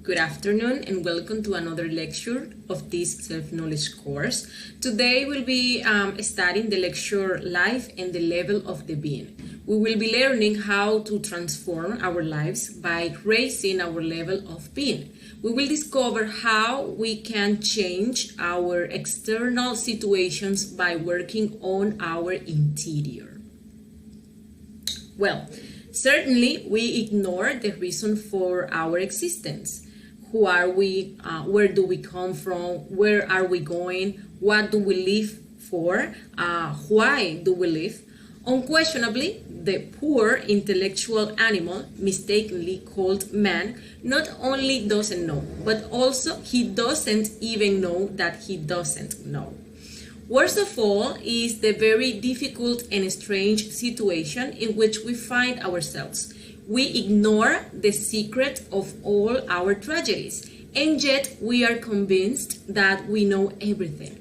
Good afternoon and welcome to another lecture of this self-knowledge course. Today we'll be studying the lecture Life and the Level of the Being. We will be learning how to transform our lives by raising our level of being. We will discover how we can change our external situations by working on our interior. Well, certainly we ignore the reason for our existence. Who are we? Where do we come from? Where are we going? What do we live for? Why do we live? Unquestionably, the poor intellectual animal, mistakenly called man, not only doesn't know, but also he doesn't even know that he doesn't know. Worst of all is the very difficult and strange situation in which we find ourselves. We ignore the secret of all our tragedies, and yet we are convinced that we know everything.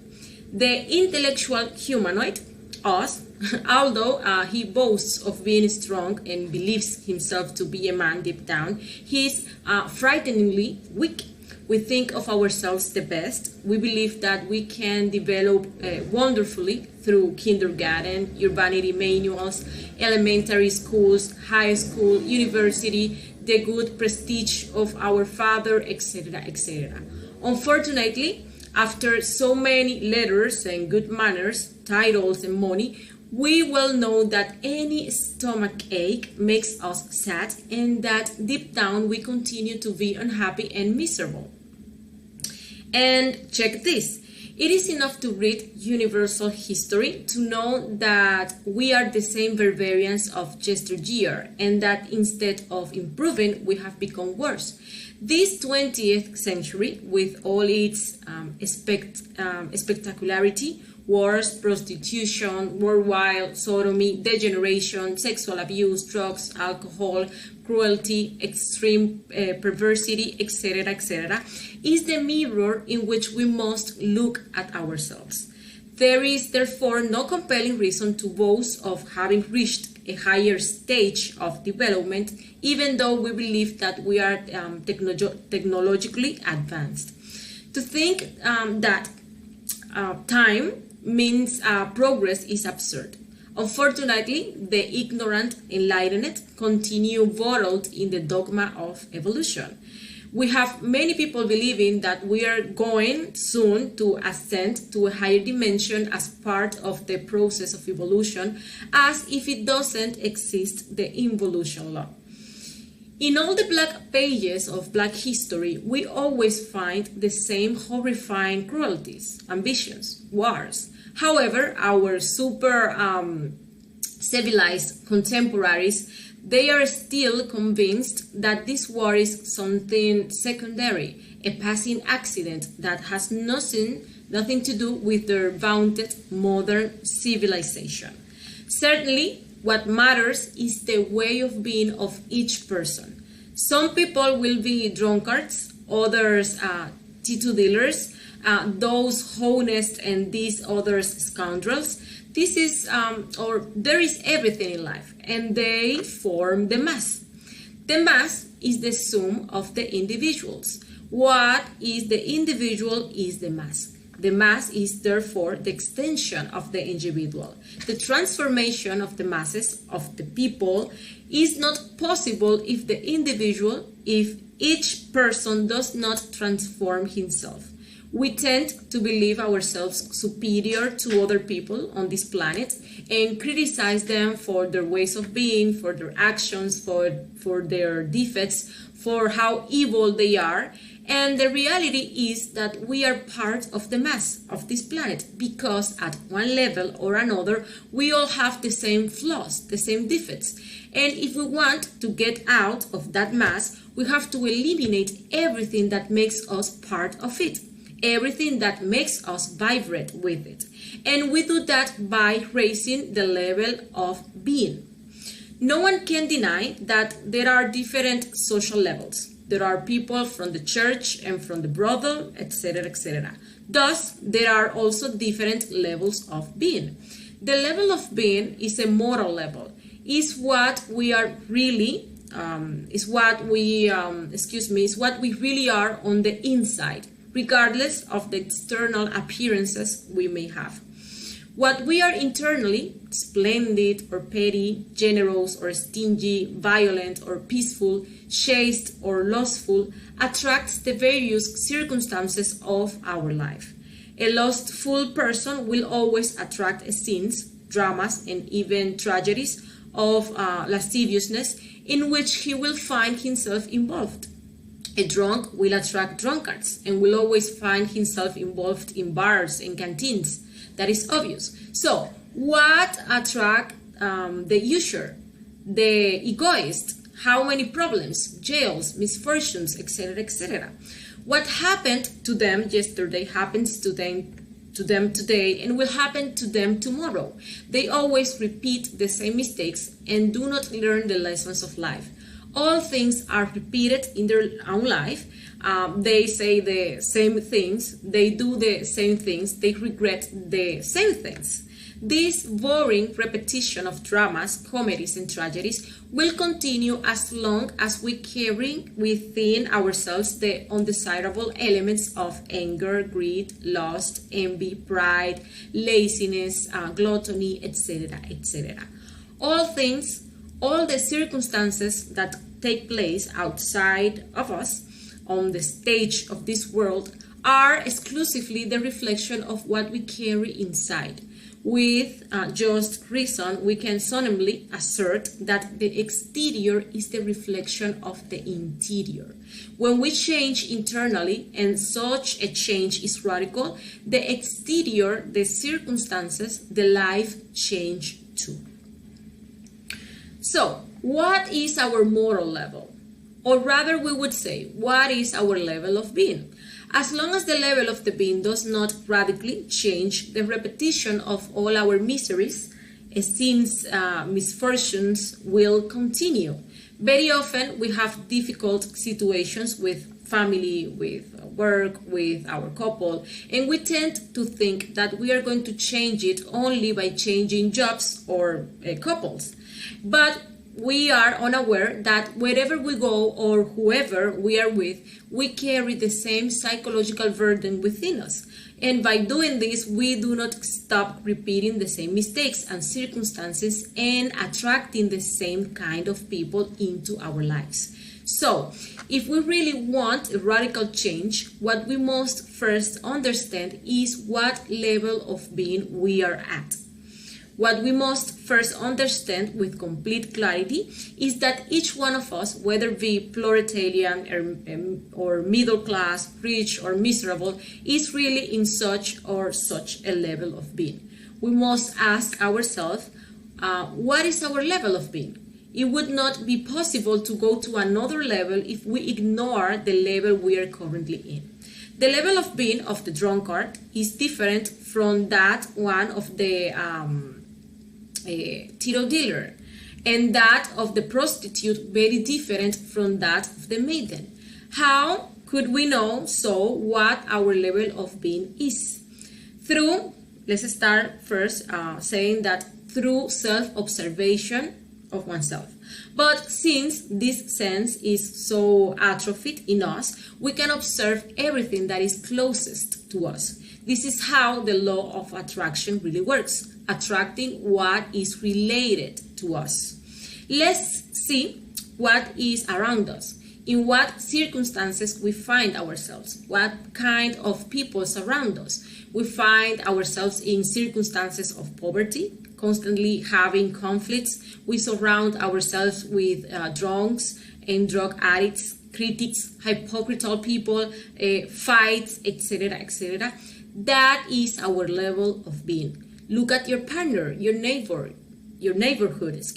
The intellectual humanoid, us, although he boasts of being strong and believes himself to be a man deep down, he is frighteningly weak. We think of ourselves the best. We believe that we can develop wonderfully through kindergarten, urbanity manuals, elementary schools, high school, university, the good prestige of our father, etc., etc. Unfortunately, after so many letters and good manners, titles and money, we well know that any stomach ache makes us sad and that deep down we continue to be unhappy and miserable. And check this. It is enough to read universal history to know that we are the same barbarians of yesteryear and that instead of improving, we have become worse. This 20th century, with all its spectacularity, wars, prostitution, worldwide sodomy, degeneration, sexual abuse, drugs, alcohol, cruelty, extreme perversity, etc., etc., is the mirror in which we must look at ourselves. There is therefore no compelling reason to boast of having reached a higher stage of development, even though we believe that we are technologically advanced. To think that time means progress is absurd. Unfortunately, the ignorant enlightened continue bottled in the dogma of evolution. We have many people believing that we are going soon to ascend to a higher dimension as part of the process of evolution, as if it doesn't exist the involution law. In all the black pages of Black history, we always find the same horrifying cruelties, ambitions, wars. However, our super civilized contemporaries, they are still convinced that this war is something secondary, a passing accident that has nothing to do with their vaunted modern civilization. Certainly, what matters is the way of being of each person. Some people will be drunkards, others tattoo dealers, those honest and these others scoundrels. This is, there is everything in life, and they form the mass. The mass is the sum of the individuals. What is the individual is the mass. The mass is therefore the extension of the individual. The transformation of the masses, of the people, is not possible if the individual, if each person does not transform himself. We tend to believe ourselves superior to other people on this planet and criticize them for their ways of being, for their actions, for their defects, for how evil they are. And the reality is that we are part of the mass of this planet because at one level or another, we all have the same flaws, the same defects. And if we want to get out of that mass, we have to eliminate everything that makes us part of it, everything that makes us vibrate with it. And we do that by raising the level of being. No one can deny that there are different social levels. There are people from the church and from the brothel, etc., etc. Thus, there are also different levels of being. The level of being is a moral level, is what we are really is what we is what we really are on the inside, regardless of the external appearances we may have. What we are internally, splendid or petty, generous or stingy, violent or peaceful, chaste or lustful, attracts the various circumstances of our life. A lustful person will always attract scenes, dramas, and even tragedies of lasciviousness in which he will find himself involved. A drunk will attract drunkards and will always find himself involved in bars and canteens. That is obvious. So, what attracts the usurer, the egoist? How many problems, jails, misfortunes, etc., etc.? What happened to them yesterday happens to them today and will happen to them tomorrow. They always repeat the same mistakes and do not learn the lessons of life. All things are repeated in their own life. They say the same things, they do the same things, they regret the same things. This boring repetition of dramas, comedies, and tragedies will continue as long as we carry within ourselves the undesirable elements of anger, greed, lust, envy, pride, laziness, gluttony, etc., etc. All things, all the circumstances that take place outside of us on the stage of this world are exclusively the reflection of what we carry inside. With just reason, we can solemnly assert that the exterior is the reflection of the interior. When we change internally, and such a change is radical, the exterior, the circumstances, the life change too. So, what is our moral level? Or rather, we would say, what is our level of being? As long as the level of the being does not radically change, the repetition of all our miseries, sins, misfortunes will continue. Very often we have difficult situations with family, with work, with our couple, and we tend to think that we are going to change it only by changing jobs or couples. But we are unaware that wherever we go or whoever we are with, we carry the same psychological burden within us. And by doing this, we do not stop repeating the same mistakes and circumstances and attracting the same kind of people into our lives. So, if we really want a radical change, what we must first understand is what level of being we are at. What we must first understand with complete clarity is that each one of us, whether be proletarian or middle class, rich or miserable, is really in such or such a level of being. We must ask ourselves, what is our level of being? It would not be possible to go to another level if we ignore the level we are currently in. The level of being of the drunkard is different from that one of the Tito dealer, and that of the prostitute very different from that of the maiden. How could we know what our level of being is? Let's start first saying that through self-observation of oneself. But since this sense is so atrophied in us, we can observe everything that is closest to us. This is how the law of attraction really works, attracting what is related to us. Let's see what is around us, in what circumstances we find ourselves, what kind of people surround us. We find ourselves in circumstances of poverty, constantly having conflicts. We surround ourselves with drunks and drug addicts, critics, hypocritical people, fights, etc., etc. That is our level of being. Look at your partner, your neighborhood, your neighbors,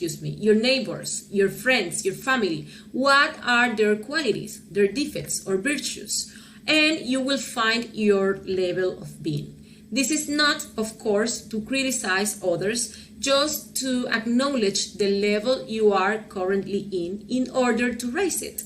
your friends, your family. What are their qualities, their defects or virtues? And you will find your level of being. This is not, of course, to criticize others, just to acknowledge the level you are currently in order to raise it.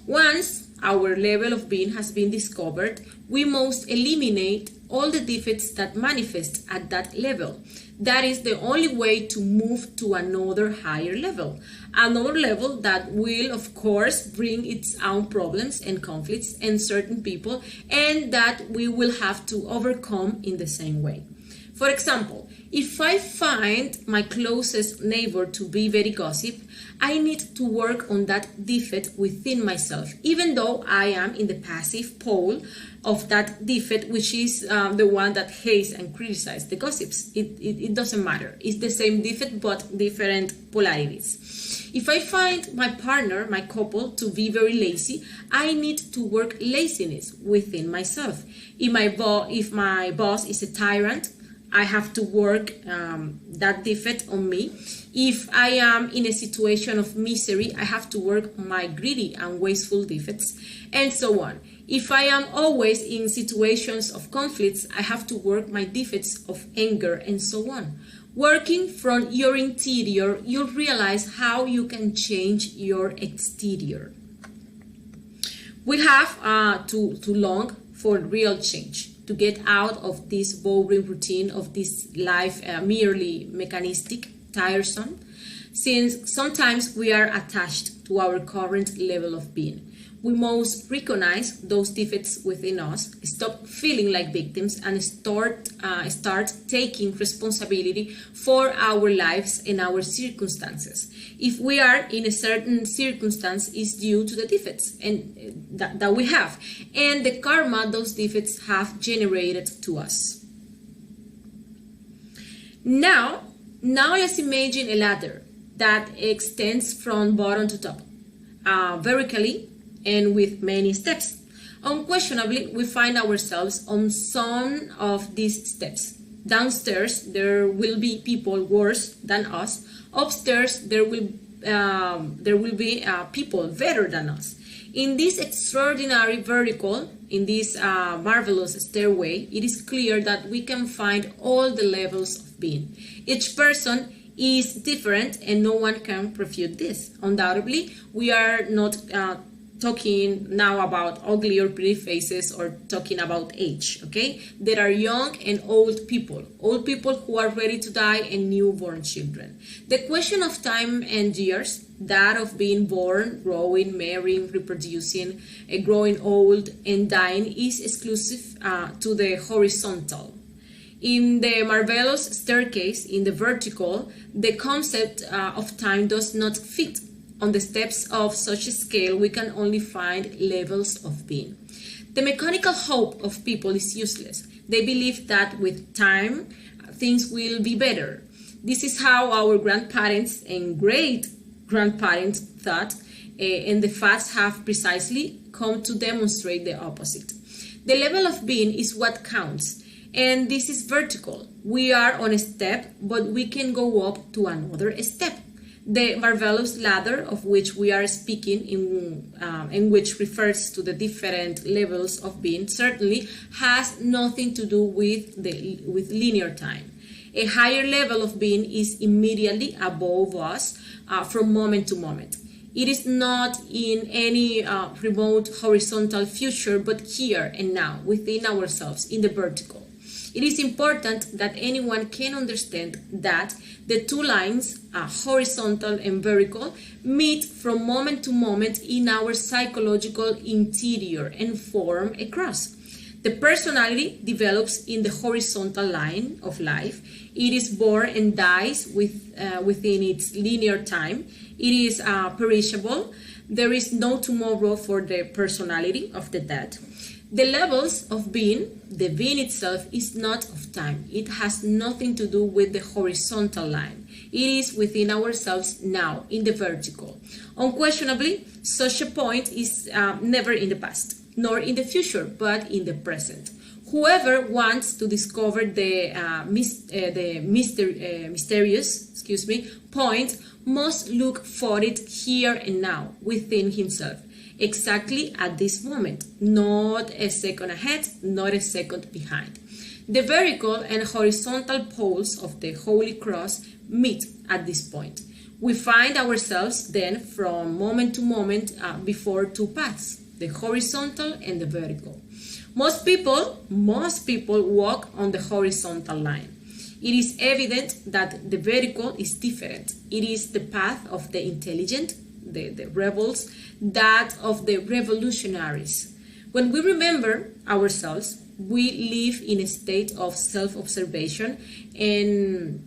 Once our level of being has been discovered, we must eliminate all the defects that manifest at that level. That is the only way to move to another higher level. Another level that will, of course, bring its own problems and conflicts and certain people, and that we will have to overcome in the same way. For example, if I find my closest neighbor to be very gossip, I need to work on that defect within myself, even though I am in the passive pole of that defect, which is the one that hates and criticizes the gossips. It doesn't matter. It's the same defect, but different polarities. If I find my partner, my couple, to be very lazy, I need to work laziness within myself. If my boss is a tyrant, I have to work that defect on me. If I am in a situation of misery, I have to work my greedy and wasteful defects, and so on. If I am always in situations of conflicts, I have to work my defects of anger, and so on. Working from your interior, you'll realize how you can change your exterior. We have to long for real change, to get out of this boring routine of this life, merely mechanistic, tiresome, since sometimes we are attached to our current level of being. We must recognize those defects within us, stop feeling like victims, and start taking responsibility for our lives and our circumstances. If we are in a certain circumstance, it's due to the defects and that we have, and the karma those defects have generated to us. Now let's imagine a ladder that extends from bottom to top, vertically, and with many steps. Unquestionably, we find ourselves on some of these steps. Downstairs, there will be people worse than us. Upstairs, there will be people better than us. In this extraordinary vertical, in this marvelous stairway, it is clear that we can find all the levels of being. Each person is different, and no one can refute this. Undoubtedly, we are not talking now about ugly or pretty faces or talking about age, okay? There are young and old people who are ready to die, and newborn children. The question of time and years, that of being born, growing, marrying, reproducing, growing old, and dying, is exclusive to the horizontal. In the marvelous staircase, in the vertical, the concept of time does not fit. On the steps of such a scale, we can only find levels of being. The mechanical hope of people is useless. They believe that with time, things will be better. This is how our grandparents and great-grandparents thought, and the facts have precisely come to demonstrate the opposite. The level of being is what counts, and this is vertical. We are on a step, but we can go up to another step. The marvelous ladder of which we are speaking, in which refers to the different levels of being, certainly has nothing to do with linear time. A higher level of being is immediately above us from moment to moment. It is not in any remote horizontal future, but here and now, within ourselves, in the vertical. It is important that anyone can understand that the two lines, horizontal and vertical, meet from moment to moment in our psychological interior and form a cross. The personality develops in the horizontal line of life. It is born and dies within its linear time. It is perishable. There is no tomorrow for the personality of the dead. The levels of being, the being itself, is not of time. It has nothing to do with the horizontal line. It is within ourselves now, in the vertical. Unquestionably, such a point is never in the past, nor in the future, but in the present. Whoever wants to discover the mysterious point must look for it here and now, within himself. Exactly at this moment, not a second ahead, not a second behind. The vertical and horizontal poles of the Holy Cross meet at this point. We find ourselves then from moment to moment before two paths, the horizontal and the vertical. Most people walk on the horizontal line. It is evident that the vertical is different. It is the path of the intelligent, the rebels, that of the revolutionaries. When we remember ourselves, we live in a state of self-observation, and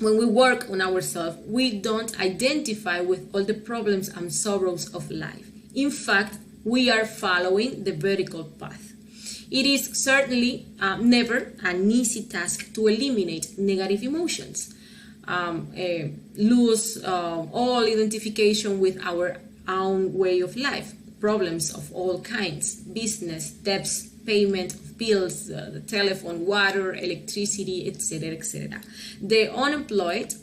when we work on ourselves, we don't identify with all the problems and sorrows of life. In fact, we are following the vertical path. It is certainly never an easy task to eliminate negative emotions, lose all identification with our own way of life, problems of all kinds, business, debts, payment of bills, the telephone, water, electricity, etc., etc. The unemployed,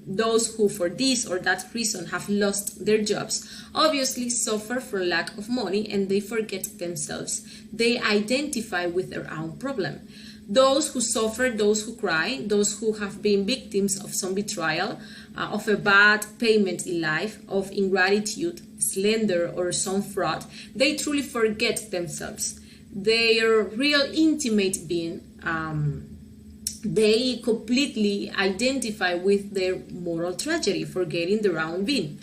those who for this or that reason have lost their jobs, obviously suffer from lack of money, and they forget themselves. They identify with their own problem. Those who suffer, those who cry, those who have been victims of some betrayal, of a bad payment in life, of ingratitude, slander, or some fraud, they truly forget themselves. Their real intimate being, they completely identify with their moral tragedy, forgetting their own being.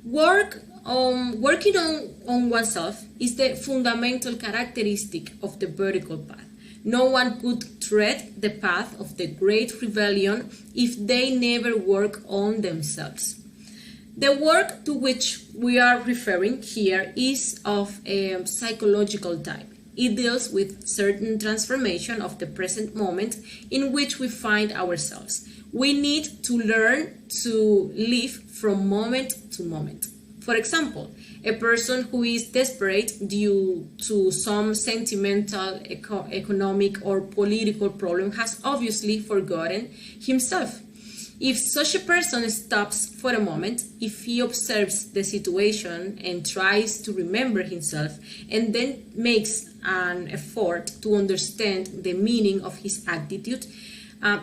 Working on oneself is the fundamental characteristic of the vertical path. No one could tread the path of the Great Rebellion if they never work on themselves. The work to which we are referring here is of a psychological type. It deals with certain transformation of the present moment in which we find ourselves. We need to learn to live from moment to moment. For example, a person who is desperate due to some sentimental, economic, or political problem has obviously forgotten himself. If such a person stops for a moment, if he observes the situation and tries to remember himself, and then makes an effort to understand the meaning of his attitude,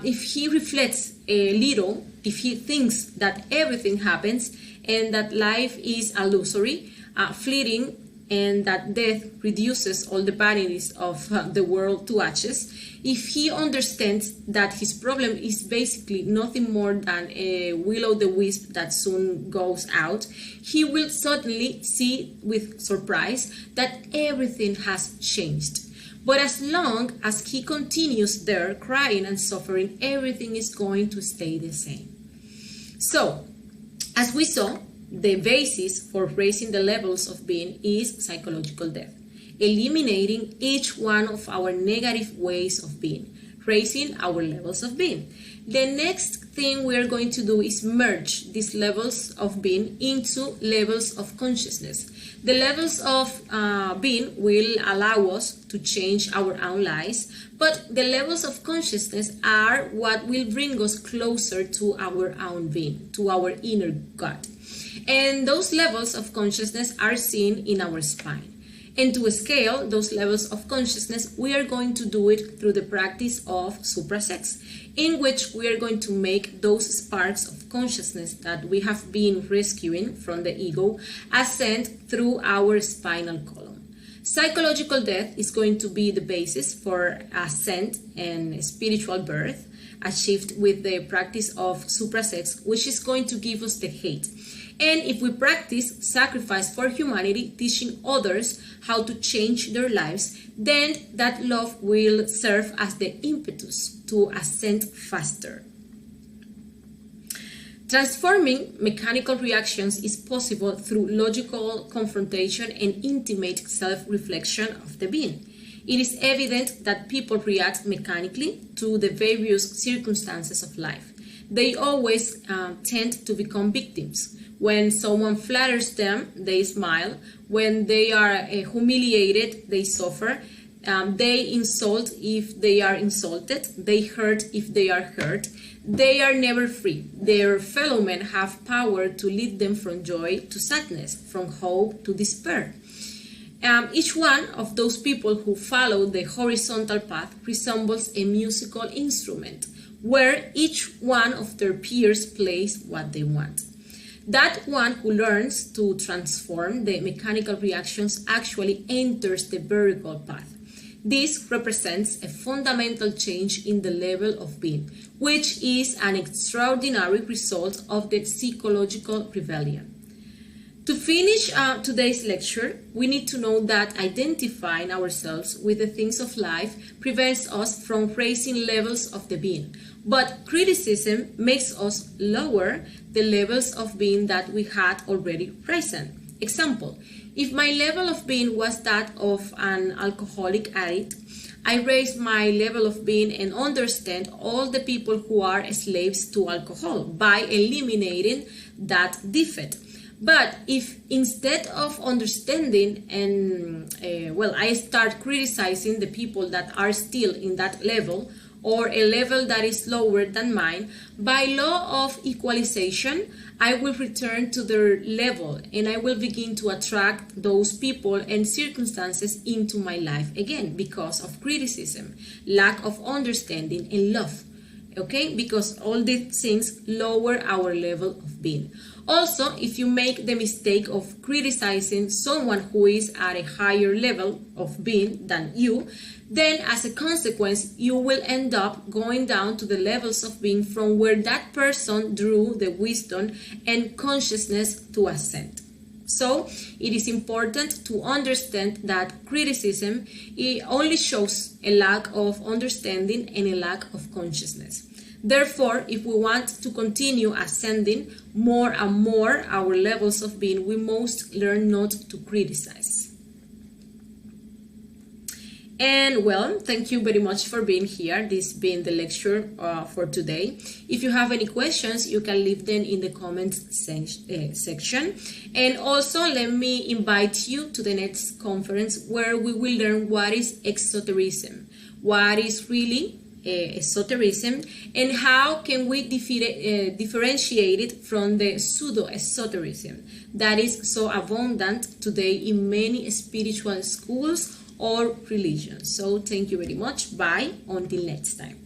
if he reflects a little, if he thinks that everything happens and that life is illusory, fleeting, and that death reduces all the vanities of the world to ashes, if he understands that his problem is basically nothing more than a will-o'-the-wisp that soon goes out, he will suddenly see with surprise that everything has changed. But as long as he continues there crying and suffering, everything is going to stay the same. So, as we saw, the basis for raising the levels of being is psychological depth, eliminating each one of our negative ways of being, raising our levels of being. The next thing we are going to do is merge these levels of being into levels of consciousness. The levels of being will allow us to change our own lives, but the levels of consciousness are what will bring us closer to our own being, to our inner God. And those levels of consciousness are seen in our spine. And to scale those levels of consciousness, we are going to do it through the practice of suprasex, in which we are going to make those sparks of consciousness that we have been rescuing from the ego ascend through our spinal column. Psychological death is going to be the basis for ascent and spiritual birth, achieved with the practice of suprasex, which is going to give us the hate. And if we practice sacrifice for humanity, teaching others how to change their lives, then that love will serve as the impetus to ascend faster. Transforming mechanical reactions is possible through logical confrontation and intimate self-reflection of the being. It is evident that people react mechanically to the various circumstances of life. They always tend to become victims. When someone flatters them, they smile. When they are humiliated, they suffer. They insult if they are insulted. They hurt if they are hurt. They are never free. Their fellow men have power to lead them from joy to sadness, from hope to despair. Each one of those people who follow the horizontal path resembles a musical instrument, where each one of their peers plays what they want. That one who learns to transform the mechanical reactions actually enters the vertical path. This represents a fundamental change in the level of being, which is an extraordinary result of the psychological rebellion. To finish today's lecture, we need to know that identifying ourselves with the things of life prevents us from raising levels of the being, but criticism makes us lower the levels of being that we had already present. Example, if my level of being was that of an alcoholic addict, I raise my level of being and understand all the people who are slaves to alcohol by eliminating that defect. But if instead of understanding and, I start criticizing the people that are still in that level or a level that is lower than mine, by law of equalization, I will return to their level and I will begin to attract those people and circumstances into my life again because of criticism, lack of understanding, and love. Okay, because all these things lower our level of being. Also, if you make the mistake of criticizing someone who is at a higher level of being than you, then as a consequence, you will end up going down to the levels of being from where that person drew the wisdom and consciousness to ascend. So, it is important to understand that criticism only shows a lack of understanding and a lack of consciousness. Therefore, if we want to continue ascending more and more our levels of being, we must learn not to criticize. And well, thank you very much for being here. This being the lecture for today. If you have any questions, you can leave them in the comments section. And also, let me invite you to the next conference where we will learn what is exoterism, what is really esotericism, and how can we differentiate it from the pseudo-esotericism that is so abundant today in many spiritual schools or religions. So thank you very much. Bye. Until next time.